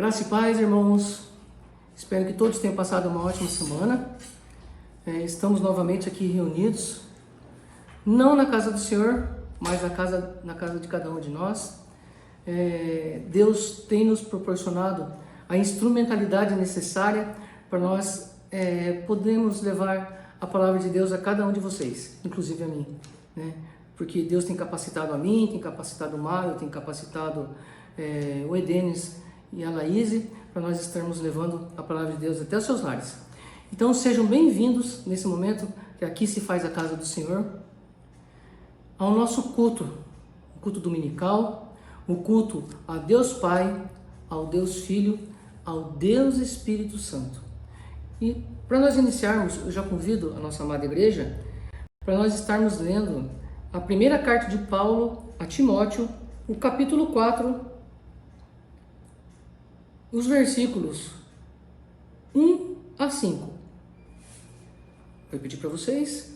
Graça e paz, irmãos. Espero que todos tenham passado uma ótima semana. Estamos novamente aqui reunidos, não na casa do Senhor, mas na casa de cada um de nós. Deus tem nos proporcionado a instrumentalidade necessária para nós podermos levar a palavra de Deus a cada um de vocês, inclusive a mim, né? Porque Deus tem capacitado a mim, tem capacitado o Mário, tem capacitado o Edenes e a Laíse, para nós estarmos levando a palavra de Deus até os seus lares. Então sejam bem-vindos nesse momento, que aqui se faz a casa do Senhor, ao nosso culto, o culto dominical, o culto a Deus Pai, ao Deus Filho, ao Deus Espírito Santo. E para nós iniciarmos, eu já convido a nossa amada igreja para nós estarmos lendo a primeira carta de Paulo a Timóteo, o capítulo 4, os versículos 1 a 5. Vou pedir para vocês,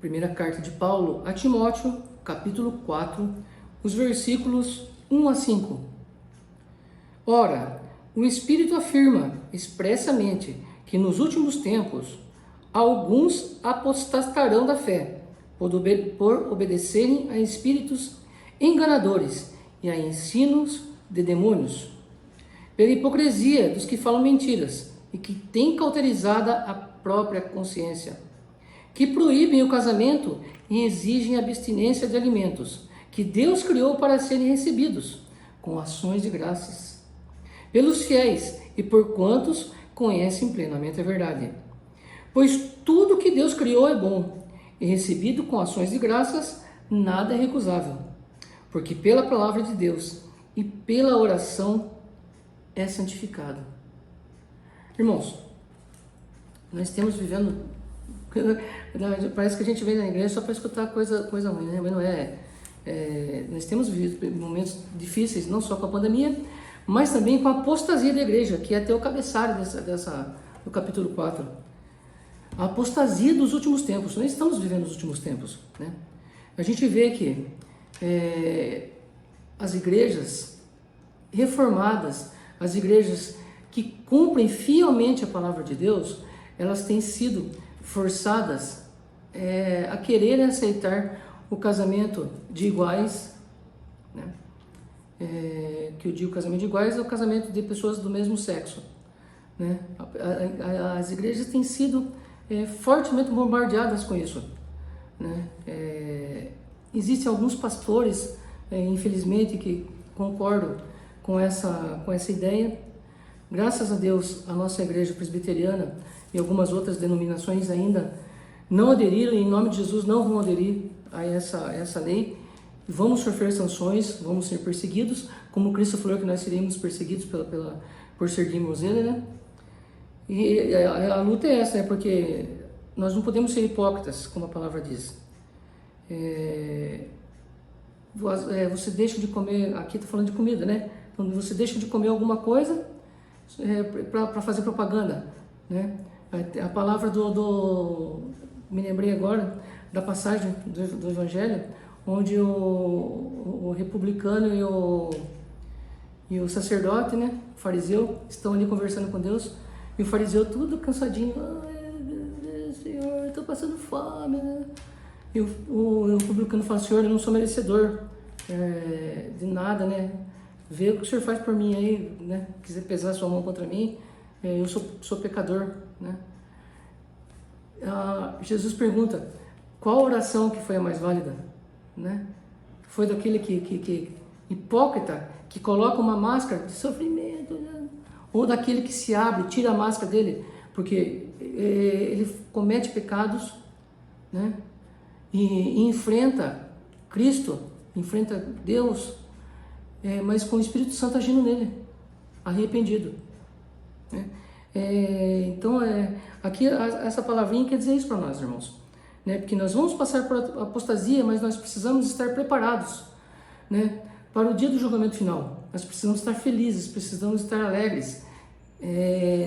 primeira carta de Paulo a Timóteo, capítulo 4, os versículos 1 a 5. Ora, o Espírito afirma expressamente que nos últimos tempos alguns apostatarão da fé, por obedecerem a espíritos enganadores e a ensinos de demônios, pela hipocrisia dos que falam mentiras e que têm cauterizada a própria consciência, que proíbem o casamento e exigem abstinência de alimentos que Deus criou para serem recebidos com ações de graças pelos fiéis e por quantos conhecem plenamente a verdade. Pois tudo que Deus criou é bom, e recebido com ações de graças, nada é recusável, porque pela palavra de Deus e pela oração é santificado. Irmãos, nós estamos vivendo, parece que a gente vem na igreja só para escutar coisa ruim, né? Mas não é. Nós temos vivido momentos difíceis, não só com a pandemia, mas também com a apostasia da igreja, que é até o cabeçalho do capítulo 4. A apostasia dos últimos tempos. Nós estamos vivendo os últimos tempos, né? A gente vê que as igrejas reformadas, as igrejas que cumprem fielmente a palavra de Deus, elas têm sido forçadas a quererem aceitar o casamento de iguais, né? Que eu digo casamento de iguais é o casamento de pessoas do mesmo sexo, né? As igrejas têm sido fortemente bombardeadas com isso, né? Existem alguns pastores, infelizmente, que concordam com essa ideia. Graças a Deus, a nossa igreja presbiteriana e algumas outras denominações ainda não aderiram, e em nome de Jesus não vão aderir a essa lei. Vamos sofrer sanções, vamos ser perseguidos, como Cristo falou que nós seríamos perseguidos por seguirmos Ele, né? E a luta é essa, porque nós não podemos ser hipócritas, como a palavra diz. Você deixa de comer, aqui está falando de comida, né? Então você deixa de comer alguma coisa para fazer propaganda, né? A palavra me lembrei agora da passagem do Evangelho, onde o republicano e o sacerdote, né, o fariseu, estão ali conversando com Deus, e o fariseu tudo cansadinho: ai, Senhor, estou passando fome, né? E o republicano fala: Senhor, eu não sou merecedor de nada, né? Vê o que o Senhor faz por mim aí, né? Quiser pesar sua mão contra mim, eu sou pecador, né? Jesus pergunta: qual oração que foi a mais válida, né? Foi daquele que hipócrita, que coloca uma máscara de sofrimento, né? Ou daquele que se abre, tira a máscara dele, porque ele comete pecados, né? E enfrenta Cristo, enfrenta Deus, mas com o Espírito Santo agindo nele, arrependido, né? Então, aqui essa palavrinha quer dizer isso para nós, irmãos, né? Porque nós vamos passar por apostasia, mas nós precisamos estar preparados, né, para o dia do julgamento final. Nós precisamos estar felizes, precisamos estar alegres,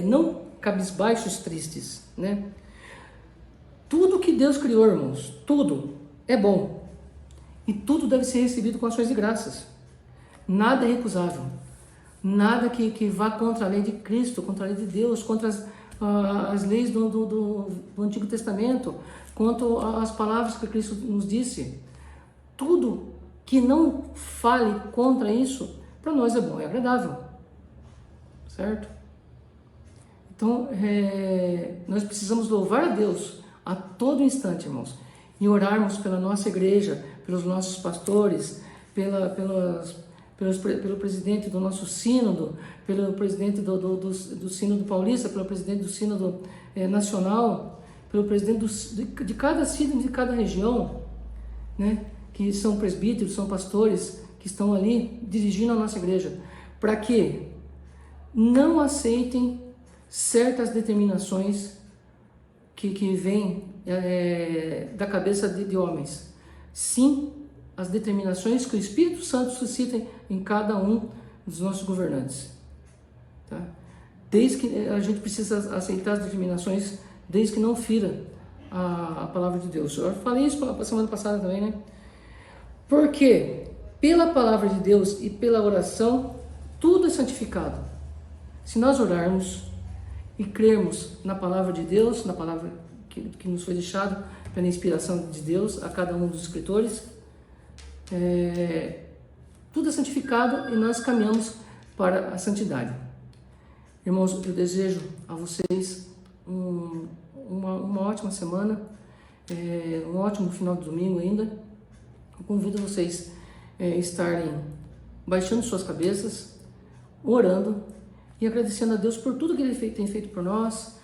não cabisbaixos, tristes, né? Tudo que Deus criou, irmãos, tudo é bom, e tudo deve ser recebido com ações de graças. Nada é recusável. nada que vá contra a lei de Cristo, contra a lei de Deus, contra as leis do Antigo Testamento, quanto às palavras que Cristo nos disse. Tudo que não fale contra isso, para nós é bom e agradável, certo? Então, nós precisamos louvar a Deus a todo instante, irmãos, e orarmos pela nossa igreja, pelos nossos pastores, pelo presidente do nosso sínodo, pelo presidente do sínodo paulista, pelo presidente do sínodo nacional, pelo presidente de cada sínodo, de cada região, né? Que são presbíteros, são pastores, que estão ali dirigindo a nossa igreja, para que não aceitem certas determinações que vêm da cabeça de homens. Sim, as determinações que o Espírito Santo suscita em cada um dos nossos governantes. Tá? Desde que a gente precisa aceitar as determinações, desde que não fira a palavra de Deus. Eu falei isso a semana passada também, né? Porque pela palavra de Deus e pela oração, tudo é santificado. Se nós orarmos e crermos na palavra de Deus, na palavra que nos foi deixada pela inspiração de Deus a cada um dos escritores, tudo é santificado e nós caminhamos para a santidade. Irmãos, eu desejo a vocês uma ótima semana, um ótimo final de domingo ainda. Eu convido vocês a estarem baixando suas cabeças, orando e agradecendo a Deus por tudo que Ele tem feito por nós,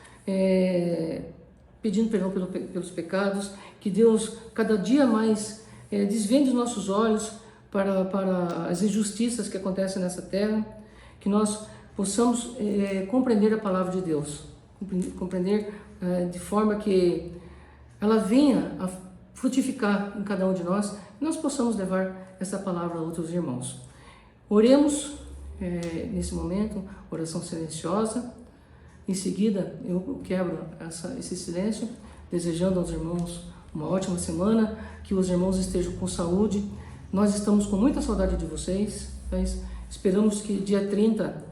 pedindo perdão pelos pecados, que Deus cada dia mais desvende os nossos olhos para as injustiças que acontecem nessa terra, que nós possamos compreender a palavra de Deus, compreender de forma que ela venha a frutificar em cada um de nós, e nós possamos levar essa palavra a outros irmãos. Oremos nesse momento, oração silenciosa. Em seguida, eu quebro esse silêncio, desejando aos irmãos uma ótima semana, que os irmãos estejam com saúde. Nós estamos com muita saudade de vocês, mas esperamos que dia 30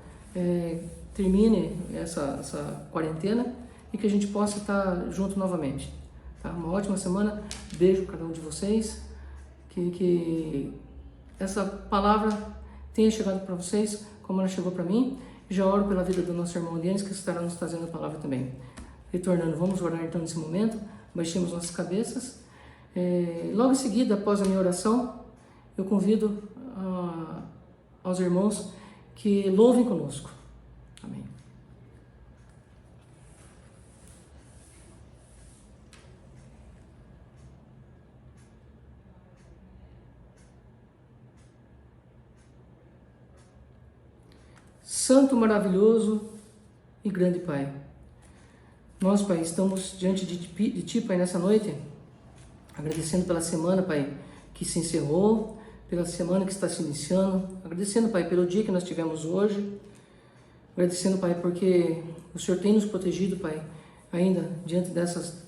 termine essa quarentena e que a gente possa estar junto novamente. Tá? Uma ótima semana, beijo para cada um de vocês, que essa palavra tenha chegado para vocês como ela chegou para mim. Já oro pela vida do nosso irmão Denis, que estará nos trazendo a palavra também. Retornando, vamos orar então nesse momento, baixemos nossas cabeças. Logo em seguida, após a minha oração, eu convido aos irmãos que louvem conosco. Amém. Santo, maravilhoso e grande Pai, nós, Pai, estamos diante de Ti, Pai, nessa noite, agradecendo pela semana, Pai, que se encerrou, pela semana que está se iniciando, agradecendo, Pai, pelo dia que nós tivemos hoje, agradecendo, Pai, porque o Senhor tem nos protegido, Pai, ainda diante dessas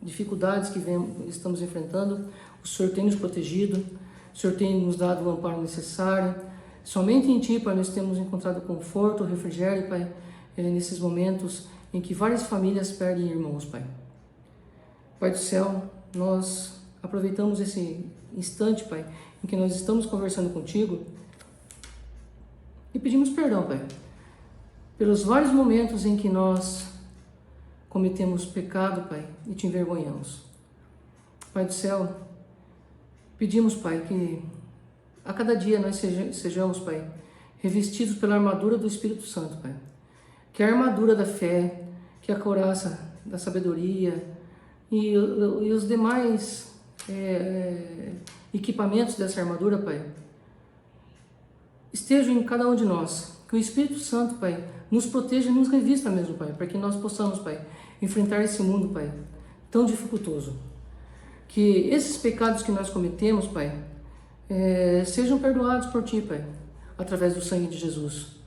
dificuldades que estamos enfrentando. O Senhor tem nos protegido, o Senhor tem nos dado o amparo necessário. Somente em Ti, Pai, nós temos encontrado conforto, refrigério, Pai, nesses momentos em que várias famílias perdem irmãos, Pai. Pai do céu, nós aproveitamos esse instante, Pai, em que nós estamos conversando contigo e pedimos perdão, Pai, pelos vários momentos em que nós cometemos pecado, Pai, e Te envergonhamos. Pai do céu, pedimos, Pai, que a cada dia nós sejamos, Pai, revestidos pela armadura do Espírito Santo, Pai. Que a armadura da fé, que a couraça da sabedoria e os demais equipamentos dessa armadura, Pai, estejam em cada um de nós. Que o Espírito Santo, Pai, nos proteja e nos revista mesmo, Pai, para que nós possamos, Pai, enfrentar esse mundo, Pai, tão dificultoso. Que esses pecados que nós cometemos, Pai, sejam perdoados por Ti, Pai, através do sangue de Jesus.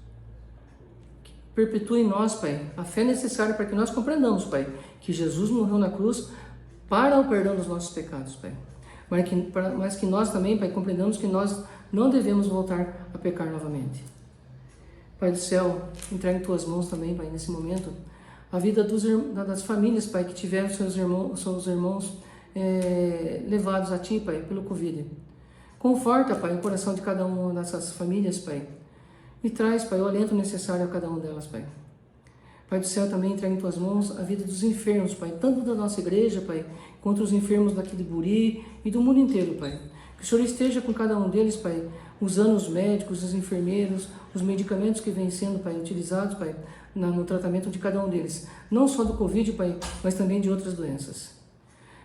Perpetue em nós, Pai, a fé necessária para que nós compreendamos, Pai, que Jesus morreu na cruz para o perdão dos nossos pecados, Pai. Mas que nós também, Pai, compreendamos que nós não devemos voltar a pecar novamente. Pai do céu, entrega em tuas mãos também, Pai, nesse momento, a vida das famílias, Pai, que tiveram seus irmãos levados a Ti, Pai, pelo Covid. Conforta, Pai, o coração de cada uma dessas famílias, Pai, e traz, Pai, o alento necessário a cada uma delas, Pai. Pai do céu, também entrega em tuas mãos a vida dos enfermos, Pai, tanto da nossa igreja, Pai, quanto os enfermos daqui de Buri e do mundo inteiro, Pai. Que o Senhor esteja com cada um deles, Pai, usando os médicos, os enfermeiros, os medicamentos que vêm sendo, Pai, utilizados, Pai, no tratamento de cada um deles. Não só do Covid, Pai, mas também de outras doenças.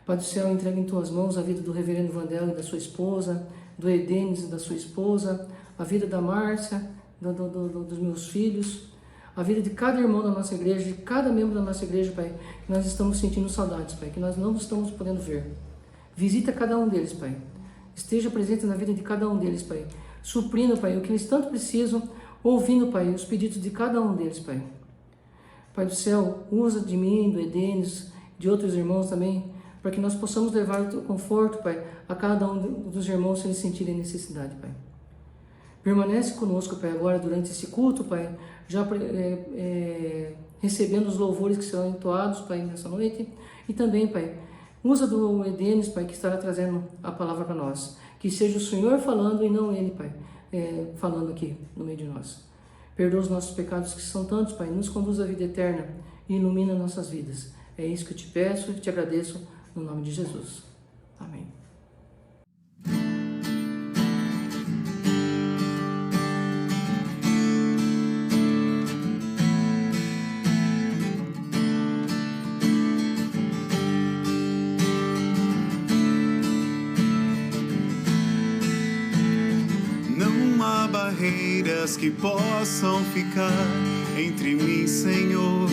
Pai do céu, entrega em tuas mãos a vida do reverendo Vandel e da sua esposa, do Edenis e da sua esposa, a vida da Márcia, dos meus filhos, a vida de cada irmão da nossa igreja, de cada membro da nossa igreja, Pai, que nós estamos sentindo saudades, Pai, que nós não estamos podendo ver. Visita cada um deles, Pai. Esteja presente na vida de cada um deles, Pai. Suprindo, Pai, o que eles tanto precisam, ouvindo, Pai, os pedidos de cada um deles, Pai. Pai do céu, usa de mim, do Edenis, de outros irmãos também, para que nós possamos levar o teu conforto, Pai, a cada um dos irmãos se eles sentirem necessidade, Pai. Permanece conosco, Pai, agora durante esse culto, Pai, já recebendo os louvores que serão entoados, Pai, nessa noite. E também, Pai, usa do Edenis, Pai, que estará trazendo a palavra para nós. Que seja o Senhor falando e não ele, Pai, falando aqui no meio de nós. Perdoa os nossos pecados que são tantos, Pai, nos conduz à vida eterna e ilumina nossas vidas. É isso que eu te peço e te agradeço no nome de Jesus. Amém. Barreiras que possam ficar entre mim, Senhor,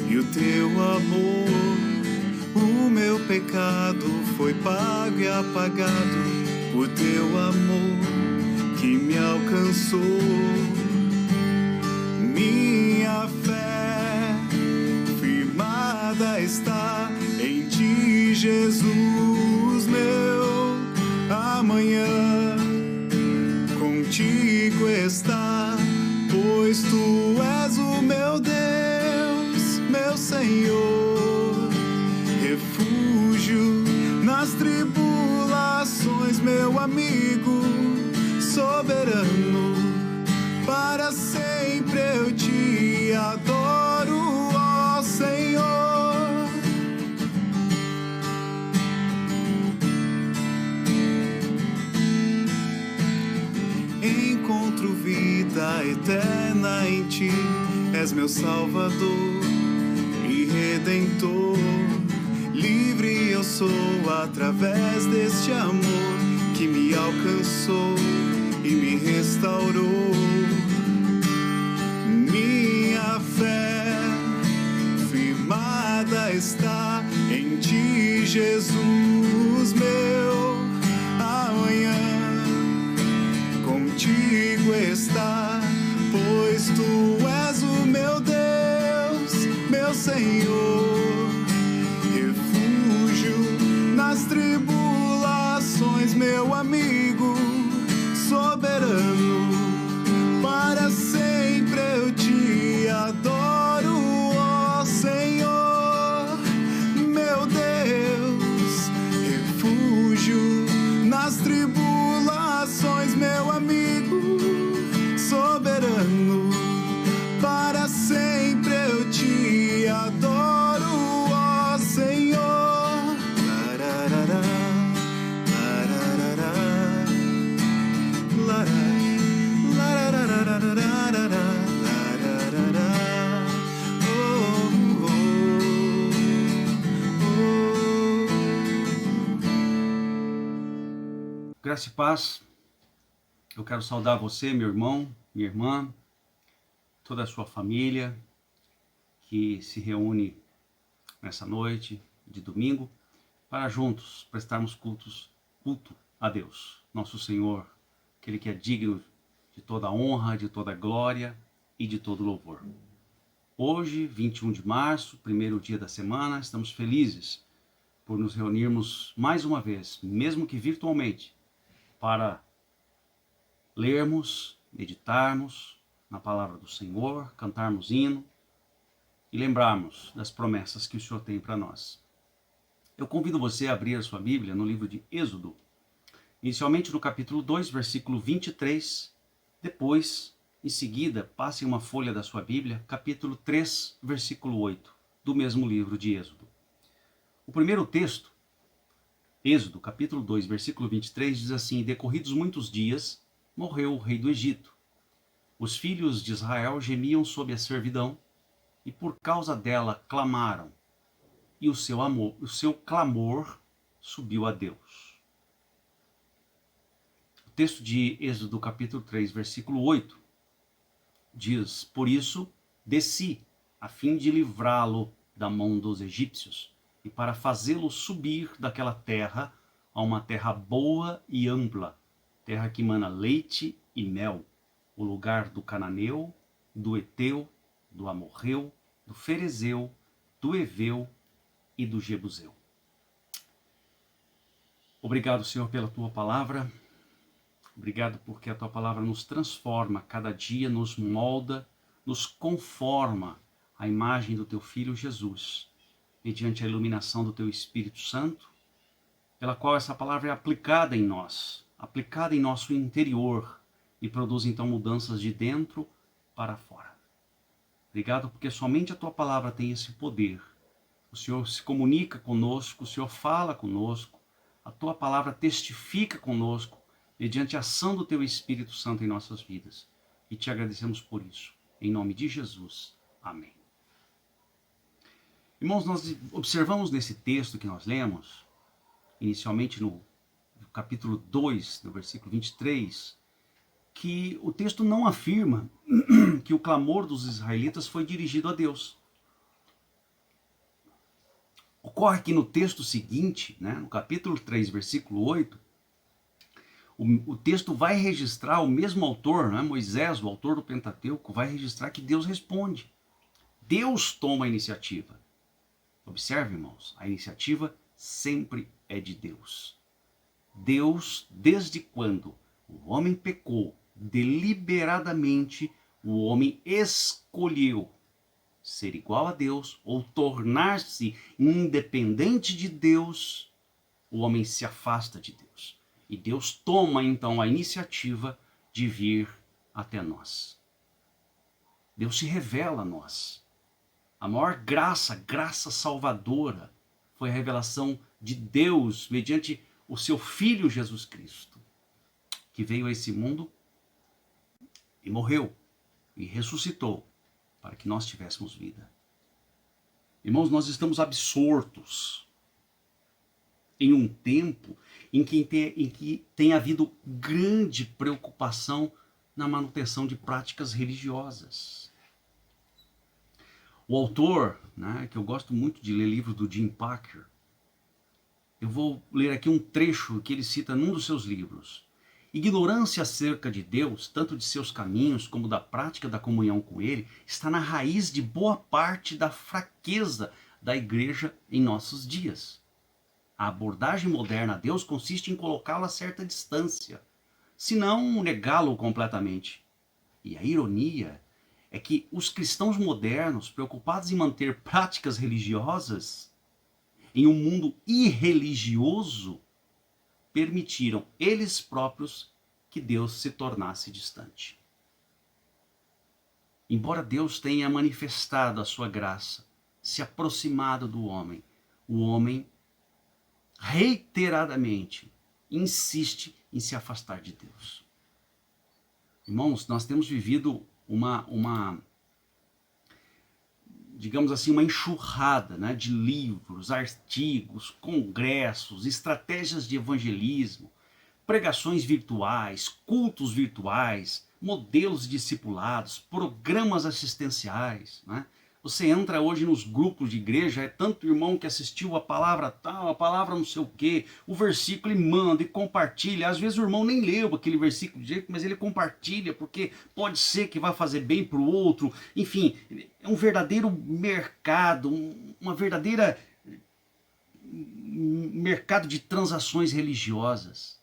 e o teu amor. O meu pecado foi pago e apagado por teu amor que me alcançou. Minha fé firmada está em ti, Jesus, meu amanhã contigo está, pois tu és o meu Deus, meu Senhor, refúgio nas tribulações, meu amigo soberano, para sempre eu te adoro, ó Senhor. Encontro vida eterna em ti, és meu Salvador e Redentor. Livre eu sou através deste amor que me alcançou e me restaurou. Minha fé firmada está em ti, Jesus, meu amanhã contigo está, pois tu és o meu Deus, meu Senhor, refúgio nas tribulações, meu amigo soberano, para sempre eu te adoro, ó Senhor, meu Deus, refúgio nas tribulações, meu amigo soberano, para sempre eu te adoro, ó Senhor. Lararara, lararara, lararara, lararara, oh, oh, oh. Graça e paz. Eu quero saudar você, meu irmão, minha irmã, toda a sua família que se reúne nessa noite de domingo para juntos prestarmos culto a Deus, nosso Senhor, aquele que é digno de toda honra, de toda glória e de todo louvor. Hoje, 21 de março, primeiro dia da semana, estamos felizes por nos reunirmos mais uma vez, mesmo que virtualmente, para lermos, meditarmos na palavra do Senhor, cantarmos hino e lembrarmos das promessas que o Senhor tem para nós. Eu convido você a abrir a sua Bíblia no livro de Êxodo, inicialmente no capítulo 2, versículo 23, depois, em seguida, passe uma folha da sua Bíblia, capítulo 3, versículo 8, do mesmo livro de Êxodo. O primeiro texto, Êxodo, capítulo 2, versículo 23, diz assim: decorridos muitos dias, morreu o rei do Egito. Os filhos de Israel gemiam sob a servidão, e por causa dela clamaram, e o seu clamor subiu a Deus. O texto de Êxodo, capítulo 3, versículo 8, diz: por isso desci, a fim de livrá-lo da mão dos egípcios, e para fazê-lo subir daquela terra a uma terra boa e ampla, terra que mana leite e mel, o lugar do cananeu, do eteu, do amorreu, do ferezeu, do eveu e do jebuseu. Obrigado, Senhor, pela tua palavra. Obrigado porque a tua palavra nos transforma, cada dia nos molda, nos conforma à imagem do teu Filho Jesus, mediante a iluminação do teu Espírito Santo, pela qual essa palavra é aplicada em nós, aplicada em nosso interior, e produz então mudanças de dentro para fora. Obrigado porque somente a tua palavra tem esse poder. O Senhor se comunica conosco, o Senhor fala conosco, a tua palavra testifica conosco, mediante a ação do teu Espírito Santo em nossas vidas. E te agradecemos por isso. Em nome de Jesus. Amém. Irmãos, nós observamos nesse texto que nós lemos, inicialmente no capítulo 2, no versículo 23, que o texto não afirma que o clamor dos israelitas foi dirigido a Deus. Ocorre que no texto seguinte, no capítulo 3, versículo 8, o texto vai registrar, o mesmo autor, Moisés, o autor do Pentateuco, vai registrar que Deus responde. Deus toma a iniciativa. Observe, irmãos, a iniciativa sempre é de Deus. Deus, desde quando o homem pecou, deliberadamente o homem escolheu ser igual a Deus ou tornar-se independente de Deus, o homem se afasta de Deus. E Deus toma então a iniciativa de vir até nós. Deus se revela a nós. A maior graça salvadora, foi a revelação de Deus mediante o seu Filho Jesus Cristo, que veio a esse mundo e morreu e ressuscitou para que nós tivéssemos vida. Irmãos, nós estamos absortos em um tempo em que tem havido grande preocupação na manutenção de práticas religiosas. O autor, que eu gosto muito de ler livros do Jim Packer, eu vou ler aqui um trecho que ele cita num dos seus livros. Ignorância acerca de Deus, tanto de seus caminhos como da prática da comunhão com Ele, está na raiz de boa parte da fraqueza da igreja em nossos dias. A abordagem moderna a Deus consiste em colocá-lo a certa distância, se não negá-lo completamente. E a ironia é que os cristãos modernos, preocupados em manter práticas religiosas em um mundo irreligioso, permitiram eles próprios que Deus se tornasse distante. Embora Deus tenha manifestado a sua graça, se aproximado do homem, o homem reiteradamente insiste em se afastar de Deus. Irmãos, nós temos vivido digamos assim, uma enxurrada de livros, artigos, congressos, estratégias de evangelismo, pregações virtuais, cultos virtuais, modelos discipulados, programas assistenciais. Você entra hoje nos grupos de igreja, é tanto irmão que assistiu a palavra tal, a palavra não sei o quê, o versículo ele manda e compartilha. Às vezes o irmão nem leu aquele versículo de jeito, mas ele compartilha, porque pode ser que vai fazer bem para o outro. Enfim, é um verdadeiro mercado, uma verdadeira mercado de transações religiosas.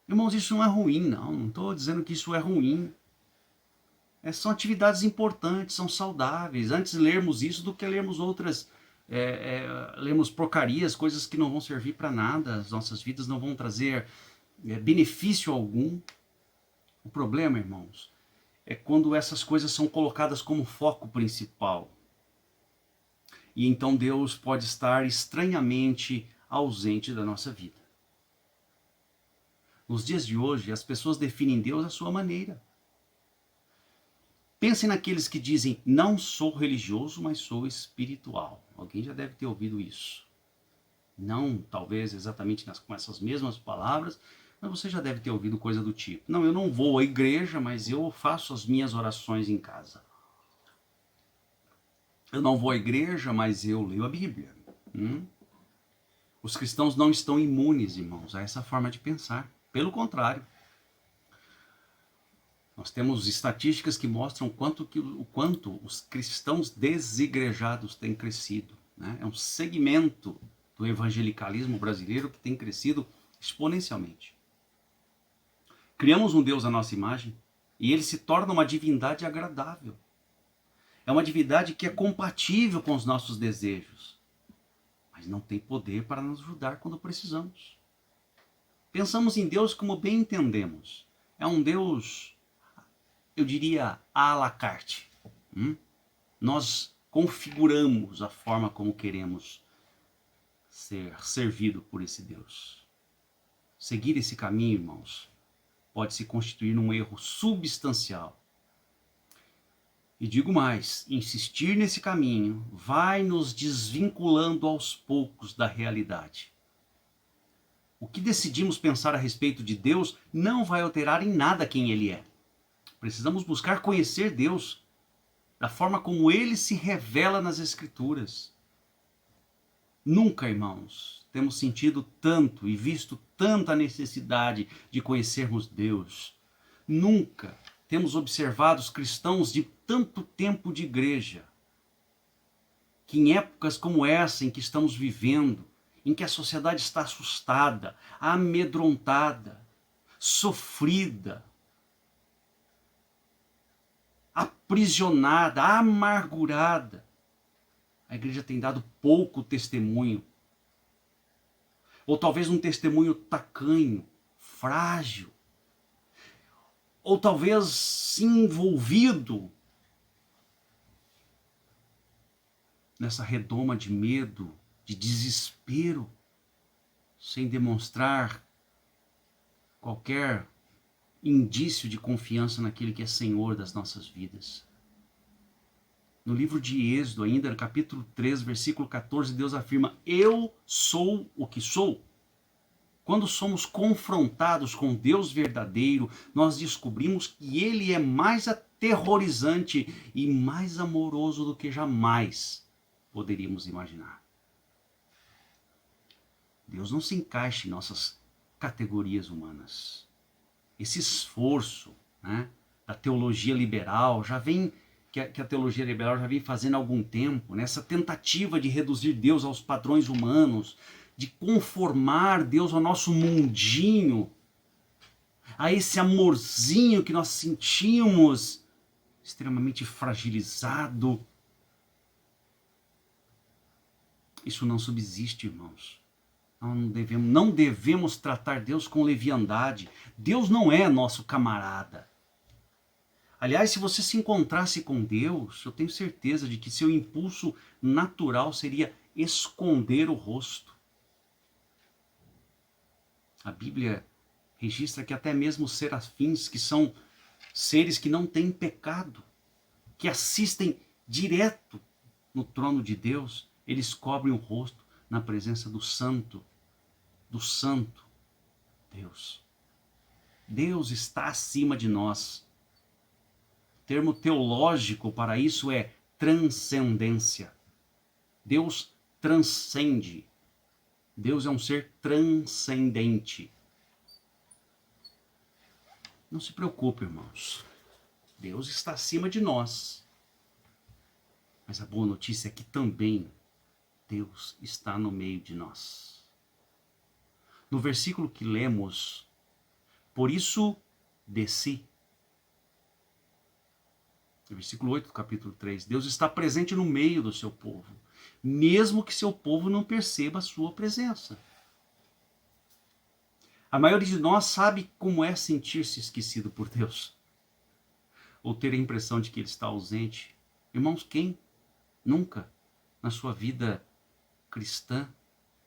Irmãos, isso não é ruim, não estou dizendo que isso é ruim. São atividades importantes, são saudáveis. Antes lermos isso do que lermos outras, lermos porcarias, coisas que não vão servir para nada, as nossas vidas não vão trazer benefício algum. O problema, irmãos, é quando essas coisas são colocadas como foco principal. E então Deus pode estar estranhamente ausente da nossa vida. Nos dias de hoje, as pessoas definem Deus à sua maneira. Pensem naqueles que dizem, não sou religioso, mas sou espiritual. Alguém já deve ter ouvido isso. Não, talvez, exatamente com essas mesmas palavras, mas você já deve ter ouvido coisa do tipo. Não, eu não vou à igreja, mas eu faço as minhas orações em casa. Eu não vou à igreja, mas eu leio a Bíblia. Os cristãos não estão imunes, irmãos, a essa forma de pensar. Pelo contrário. Nós temos estatísticas que mostram o quanto os cristãos desigrejados têm crescido. Né? É um segmento do evangelicalismo brasileiro que tem crescido exponencialmente. Criamos um Deus à nossa imagem e ele se torna uma divindade agradável. É uma divindade que é compatível com os nossos desejos, mas não tem poder para nos ajudar quando precisamos. Pensamos em Deus como bem entendemos. É um Deus, eu diria, à la carte. Nós configuramos a forma como queremos ser servido por esse Deus. Seguir esse caminho, irmãos, pode se constituir num erro substancial. E digo mais, insistir nesse caminho vai nos desvinculando aos poucos da realidade. O que decidimos pensar a respeito de Deus não vai alterar em nada quem Ele é. Precisamos buscar conhecer Deus da forma como Ele se revela nas Escrituras. Nunca, irmãos, temos sentido tanto e visto tanta necessidade de conhecermos Deus. Nunca temos observado os cristãos de tanto tempo de igreja, que em épocas como essa em que estamos vivendo, em que a sociedade está assustada, amedrontada, sofrida, aprisionada, amargurada, a igreja tem dado pouco testemunho. Ou talvez um testemunho tacanho, frágil. Ou talvez envolvido nessa redoma de medo, de desespero, sem demonstrar qualquer indício de confiança naquele que é Senhor das nossas vidas. No livro de Êxodo, ainda no capítulo 3, versículo 14, Deus afirma, eu sou o que sou. Quando somos confrontados com Deus verdadeiro, nós descobrimos que Ele é mais aterrorizante e mais amoroso do que jamais poderíamos imaginar. Deus não se encaixa em nossas categorias humanas. Esse esforço, né, da teologia liberal que a teologia liberal já vem fazendo há algum tempo, nessa tentativa de reduzir Deus aos padrões humanos, de conformar Deus ao nosso mundinho, a esse amorzinho que nós sentimos extremamente fragilizado. Isso não subsiste, irmãos. Não devemos tratar Deus com leviandade. Deus não é nosso camarada. Aliás, se você se encontrasse com Deus, eu tenho certeza de que seu impulso natural seria esconder o rosto. A Bíblia registra que até mesmo os serafins, que são seres que não têm pecado, que assistem direto no trono de Deus, eles cobrem o rosto na presença do Santo Deus. Deus está acima de nós. O termo teológico para isso é transcendência. Deus transcende. Deus é um ser transcendente. Não se preocupe, irmãos. Deus está acima de nós. Mas a boa notícia é que também Deus está no meio de nós. No versículo que lemos, por isso desci. Versículo 8 do capítulo 3. Deus está presente no meio do seu povo, mesmo que seu povo não perceba a sua presença. A maioria de nós sabe como é sentir-se esquecido por Deus, ou ter a impressão de que Ele está ausente. Irmãos, quem nunca na sua vida cristã,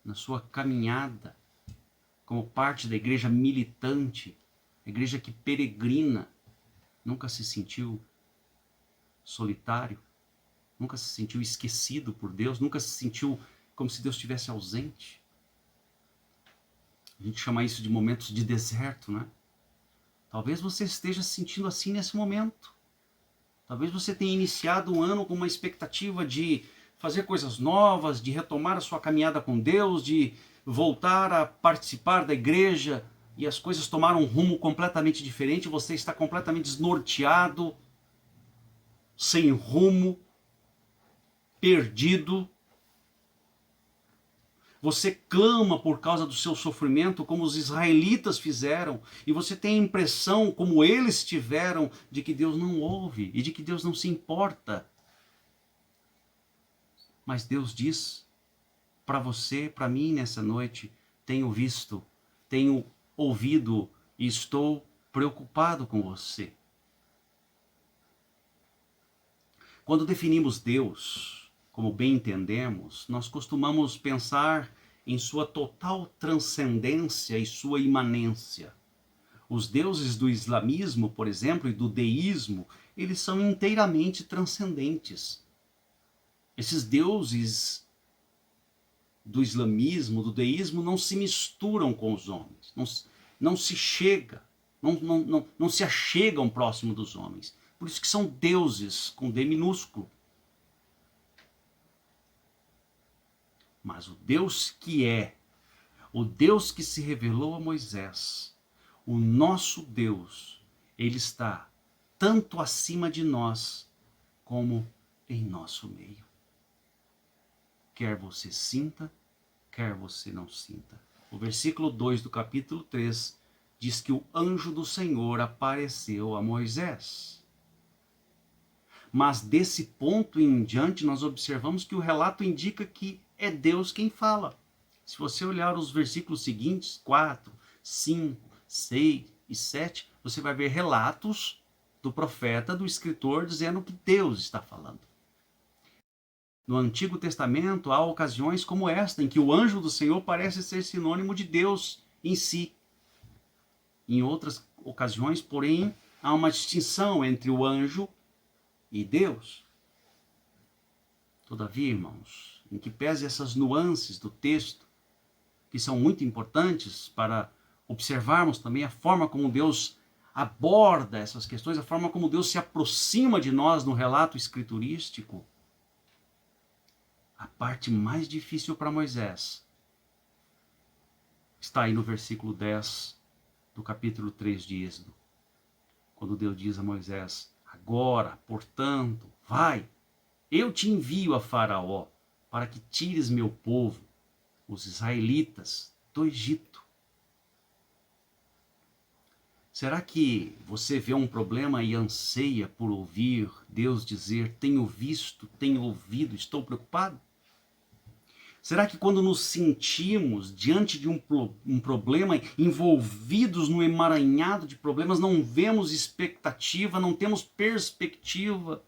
na sua caminhada, como parte da igreja militante, a igreja que peregrina, nunca se sentiu solitário, nunca se sentiu esquecido por Deus, nunca se sentiu como se Deus estivesse ausente? A gente chama isso de momentos de deserto, né? Talvez você esteja se sentindo assim nesse momento. Talvez você tenha iniciado um ano com uma expectativa de fazer coisas novas, de retomar a sua caminhada com Deus, de voltar a participar da igreja, e as coisas tomaram um rumo completamente diferente, você está completamente desnorteado, sem rumo, perdido. Você clama por causa do seu sofrimento, como os israelitas fizeram, e você tem a impressão, como eles tiveram, de que Deus não ouve e de que Deus não se importa. Mas Deus diz para você, para mim nessa noite: tenho visto, tenho ouvido e estou preocupado com você. Quando definimos Deus, como bem entendemos, nós costumamos pensar em sua total transcendência e sua imanência. Os deuses do islamismo, por exemplo, e do deísmo, eles são inteiramente transcendentes. Esses deuses do islamismo, do deísmo, não se misturam com os homens, não se achegam próximo dos homens. Por isso que são deuses com D minúsculo. Mas o Deus que é, o Deus que se revelou a Moisés, o nosso Deus, Ele está tanto acima de nós como em nosso meio. Quer você sinta, quer você não sinta. O versículo 2 do capítulo 3 diz que o anjo do Senhor apareceu a Moisés. Mas desse ponto em diante nós observamos que o relato indica que é Deus quem fala. Se você olhar os versículos seguintes, 4, 5, 6 e 7, você vai ver relatos do profeta, do escritor, dizendo que Deus está falando. No Antigo Testamento há ocasiões como esta, em que o anjo do Senhor parece ser sinônimo de Deus em si. Em outras ocasiões, porém, há uma distinção entre o anjo e Deus. Todavia, irmãos, em que pese essas nuances do texto, que são muito importantes para observarmos também a forma como Deus aborda essas questões, a forma como Deus se aproxima de nós no relato escriturístico, a parte mais difícil para Moisés está aí no versículo 10 do capítulo 3 de Êxodo, quando Deus diz a Moisés: agora, portanto, vai, eu te envio a Faraó para que tires meu povo, os israelitas, do Egito. Será que você vê um problema e anseia por ouvir Deus dizer: tenho visto, tenho ouvido, estou preocupado? Será que quando nos sentimos diante de um problema, envolvidos num emaranhado de problemas, não vemos expectativa, não temos perspectiva,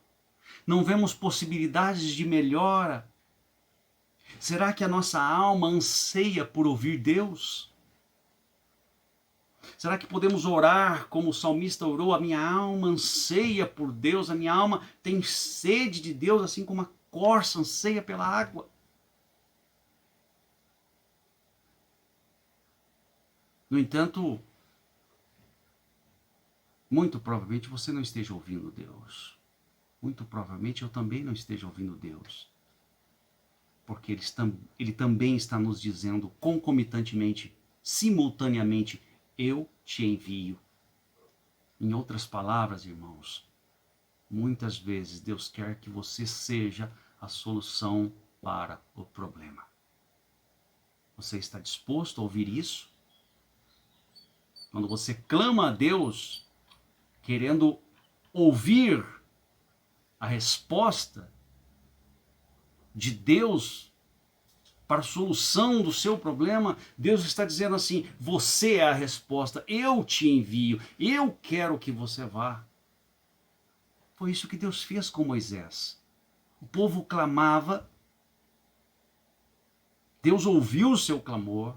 não vemos possibilidades de melhora? Será que a nossa alma anseia por ouvir Deus? Será que podemos orar como o salmista orou? A minha alma anseia por Deus, a minha alma tem sede de Deus, assim como a corça anseia pela água. No entanto, muito provavelmente você não esteja ouvindo Deus. Muito provavelmente eu também não esteja ouvindo Deus. Porque Ele também está nos dizendo concomitantemente, simultaneamente: eu te envio. Em outras palavras, irmãos, muitas vezes Deus quer que você seja a solução para o problema. Você está disposto a ouvir isso? Quando você clama a Deus, querendo ouvir a resposta de Deus para a solução do seu problema, Deus está dizendo assim: você é a resposta, eu te envio, eu quero que você vá. Foi isso que Deus fez com Moisés. O povo clamava, Deus ouviu o seu clamor,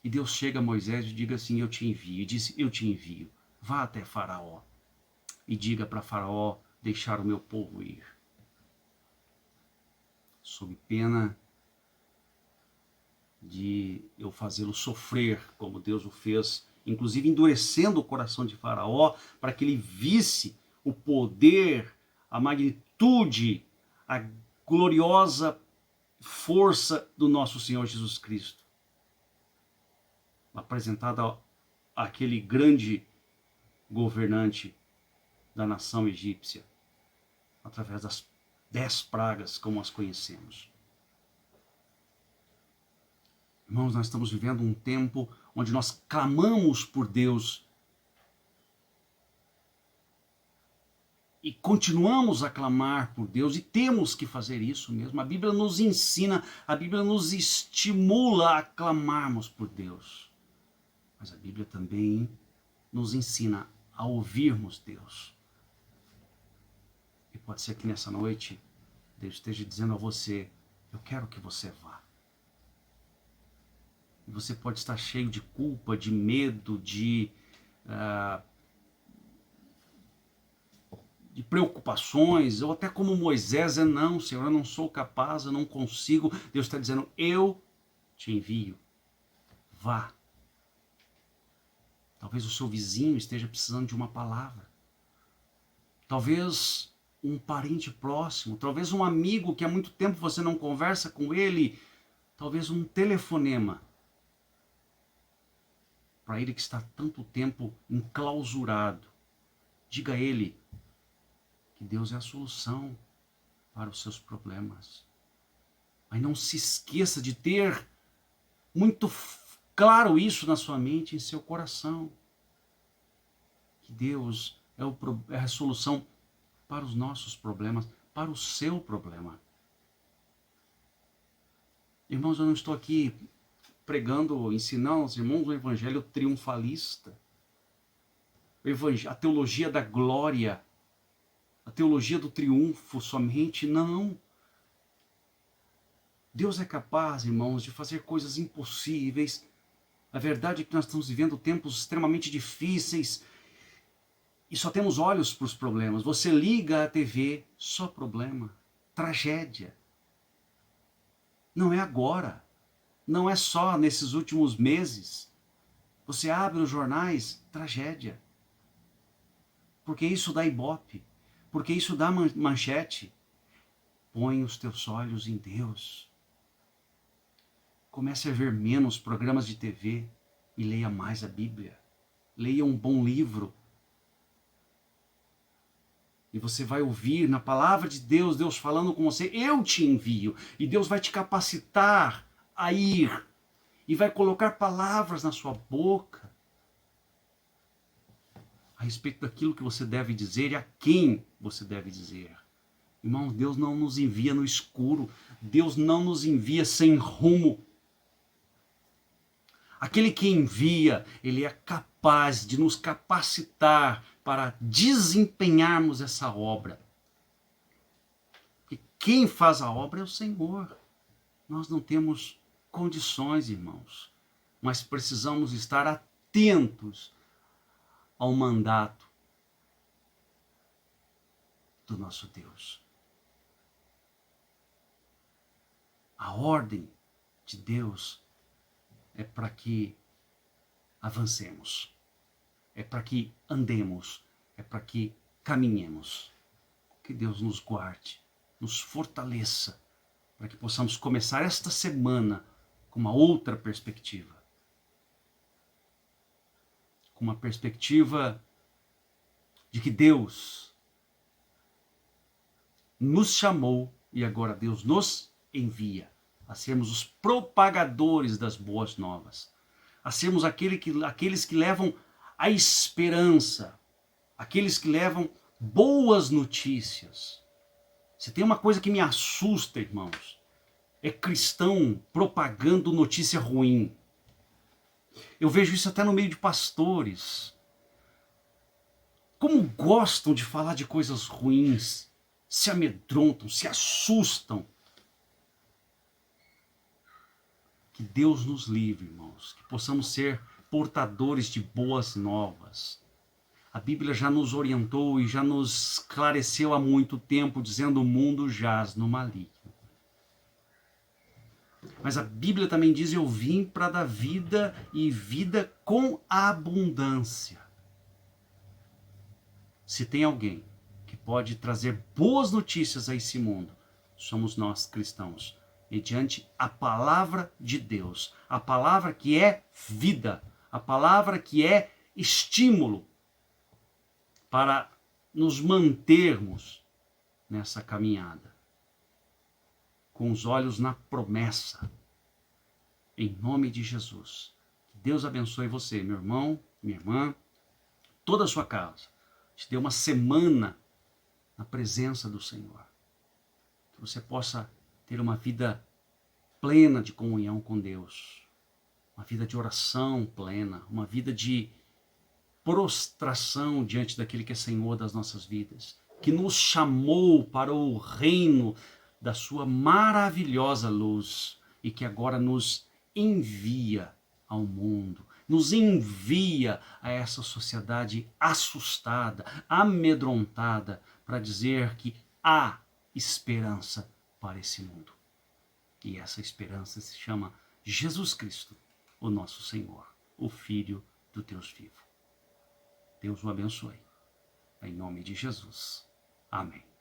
e Deus chega a Moisés e diga assim: eu te envio. E disse: eu te envio, vá até Faraó e diga para Faraó deixar o meu povo ir, sob pena de eu fazê-lo sofrer, como Deus o fez, inclusive endurecendo o coração de Faraó, para que ele visse o poder, a magnitude, a gloriosa força do nosso Senhor Jesus Cristo, apresentada àquele grande governante da nação egípcia, através das 10 pragas, como as conhecemos. Irmãos, nós estamos vivendo um tempo onde nós clamamos por Deus e continuamos a clamar por Deus, e temos que fazer isso mesmo. A Bíblia nos ensina, a Bíblia nos estimula a clamarmos por Deus. Mas a Bíblia também nos ensina a ouvirmos Deus. E pode ser que nessa noite Deus esteja dizendo a você: eu quero que você vá. E você pode estar cheio de culpa, de medo, de preocupações, ou até como Moisés: não, Senhor, eu não sou capaz, eu não consigo. Deus está dizendo: eu te envio, vá. Talvez o seu vizinho esteja precisando de uma palavra. Talvez um parente próximo, talvez um amigo que há muito tempo você não conversa com ele, talvez um telefonema. Para ele que está tanto tempo enclausurado, diga a ele que Deus é a solução para os seus problemas. Mas não se esqueça de ter muito claro isso na sua mente, em seu coração. Que Deus é a solução para os nossos problemas, para o seu problema. Irmãos, eu não estou aqui pregando, ensinando aos irmãos o evangelho triunfalista, a teologia da glória, a teologia do triunfo somente, não. Deus é capaz, irmãos, de fazer coisas impossíveis. A verdade é que nós estamos vivendo tempos extremamente difíceis e só temos olhos para os problemas. Você liga a TV, só problema, tragédia. Não é agora. Não é só nesses últimos meses. Você abre os jornais, tragédia. Porque isso dá ibope. Porque isso dá manchete. Põe os teus olhos em Deus. Comece a ver menos programas de TV e leia mais a Bíblia. Leia um bom livro. E você vai ouvir na palavra de Deus, Deus falando com você: eu te envio. E Deus vai te capacitar a ir, e vai colocar palavras na sua boca a respeito daquilo que você deve dizer e a quem você deve dizer. Irmãos, Deus não nos envia no escuro, Deus não nos envia sem rumo. Aquele que envia, ele é capaz de nos capacitar para desempenharmos essa obra. E quem faz a obra é o Senhor. Nós não temos condições, irmãos, mas precisamos estar atentos ao mandato do nosso Deus. A ordem de Deus é para que avancemos, é para que andemos, é para que caminhemos. Que Deus nos guarde, nos fortaleça, para que possamos começar esta semana com uma outra perspectiva. Com uma perspectiva de que Deus nos chamou e agora Deus nos envia a sermos os propagadores das boas novas, a sermos aqueles que levam a esperança, aqueles que levam boas notícias. Se tem uma coisa que me assusta, irmãos, é cristão propagando notícia ruim. Eu vejo isso até no meio de pastores. Como gostam de falar de coisas ruins, se amedrontam, se assustam. Que Deus nos livre, irmãos, que possamos ser portadores de boas novas. A Bíblia já nos orientou e já nos esclareceu há muito tempo, dizendo: o mundo jaz no maligno. Mas a Bíblia também diz: eu vim para dar vida e vida com abundância. Se tem alguém que pode trazer boas notícias a esse mundo, somos nós cristãos, mediante a palavra de Deus, a palavra que é vida, a palavra que é estímulo para nos mantermos nessa caminhada, com os olhos na promessa, em nome de Jesus. Que Deus abençoe você, meu irmão, minha irmã, toda a sua casa. Te dê uma semana na presença do Senhor. Que você possa ter uma vida plena de comunhão com Deus, uma vida de oração plena, uma vida de prostração diante daquele que é Senhor das nossas vidas, que nos chamou para o reino da sua maravilhosa luz e que agora nos envia ao mundo, nos envia a essa sociedade assustada, amedrontada, para dizer que há esperança para esse mundo. E essa esperança se chama Jesus Cristo, o nosso Senhor, o Filho do Deus vivo. Deus o abençoe. Em nome de Jesus. Amém.